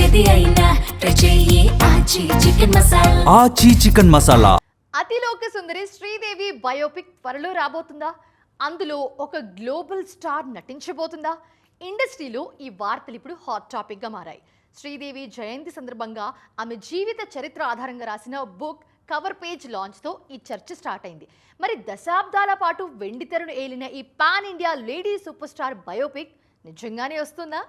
ఏది అయినా ట్రై చెయ్యి ఆచి చికెన్ మసాలా. ఆచి చికెన్ మసాలా. అతిలోక సుందరి శ్రీదేవి బయోపిక్ త్వరలో రాబోతుందా? అందులో ఒక గ్లోబల్ స్టార్ నటించబోతుందా? ఇండస్ట్రీలో ఈ వార్తలు ఇప్పుడు హాట్ టాపిక్ గా మారాయి. శ్రీదేవి జయంతి సందర్భంగా ఆమె జీవిత చరిత్ర ఆధారంగా రాసిన బుక్ కవర్ పేజ్ లాంచ్ తో ఈ చర్చ స్టార్ట్ అయింది. మరి దశాబ్దాల పాటు వెండితెరను ఏలిన ఈ pan India lady super star biopic నిజంగానే వస్తుందా?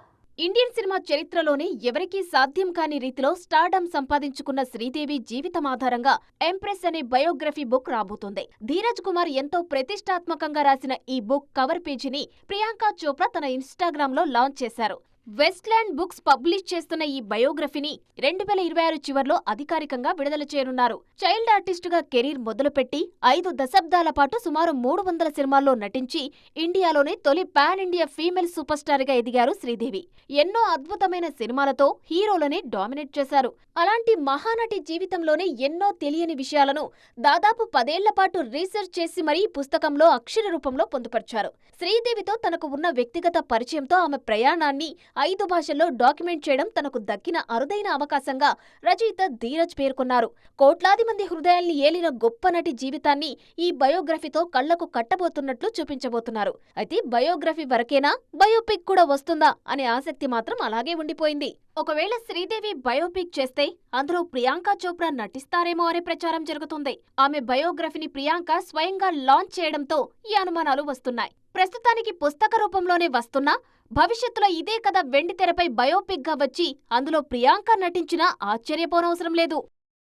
ఇండియన్ సినిమా చరిత్రలోనే ఎవరికీ సాధ్యం కాని రీతిలో స్టార్డమ్ సంపాదించుకున్న శ్రీదేవి జీవితం ఆధారంగా ఎంప్రెస్ అనే బయోగ్రఫీ బుక్ రాబోతోంది. ధీరజ్ కుమార్ ఎంతో ప్రతిష్టాత్మకంగా రాసిన ఈ బుక్ కవర్ పేజీని ప్రియాంక చోప్రా తన ఇన్స్టాగ్రామ్ లో లాంచ్ చేశారు. వెస్ట్లాండ్ బుక్స్ పబ్లిష్ చేస్తున్న ఈ బయోగ్రఫీని 2026 చివర్లో అధికారికంగా విడుదల చేయనున్నారు. చైల్డ్ ఆర్టిస్టుగా కెరీర్ మొదలుపెట్టి 5 దశాబ్దాల పాటు సుమారు 300 సినిమాల్లో నటించి ఇండియాలోనే తొలి pan India female super star గా ఎదిగారు శ్రీదేవి. ఎన్నో అద్భుతమైన సినిమాలతో హీరోలని డామినేట్ చేశారు. అలాంటి మహానటి జీవితంలోనే ఎన్నో తెలియని విషయాలను దాదాపు 10 ఏళ్ల పాటు రీసెర్చ్ చేసి మరీ పుస్తకంలో అక్షర రూపంలో పొందుపర్చారు. శ్రీదేవితో తనకు ఉన్న వ్యక్తిగత పరిచయంతో ఆమె ప్రయాణాన్ని 5 భాషల్లో డాక్యుమెంట్ చేయడం తనకు దక్కిన అరుదైన అవకాశంగా రచయిత ధీరజ్ పేర్కొన్నారు. కోట్లాది మంది హృదయాల్ని ఏలిన గొప్ప నటి జీవితాన్ని ఈ బయోగ్రఫీతో కళ్లకు కట్టబోతున్నట్లు చూపించబోతున్నారు. అయితే బయోగ్రఫీ వరకేనా, బయోపిక్ కూడా వస్తుందా అనే ఆసక్తి మాత్రం అలాగే ఉండిపోయింది. ఒకవేళ శ్రీదేవి బయోపిక్ చేస్తే అందులో ప్రియాంక చోప్రా నటిస్తారేమో అనే ప్రచారం జరుగుతుంది. ఆమె బయోగ్రఫీని ప్రియాంక స్వయంగా లాంచ్ చేయడంతో ఈ అనుమానాలు వస్తున్నాయి. ప్రస్తుతానికి పుస్తక రూపంలోనే వస్తున్నా భవిష్యత్తులో ఇదే కథ వెండితెరపై బయోపిక్ గా వచ్చి అందులో ప్రియాంక నటించినా ఆశ్చర్యపోనవసరం లేదు.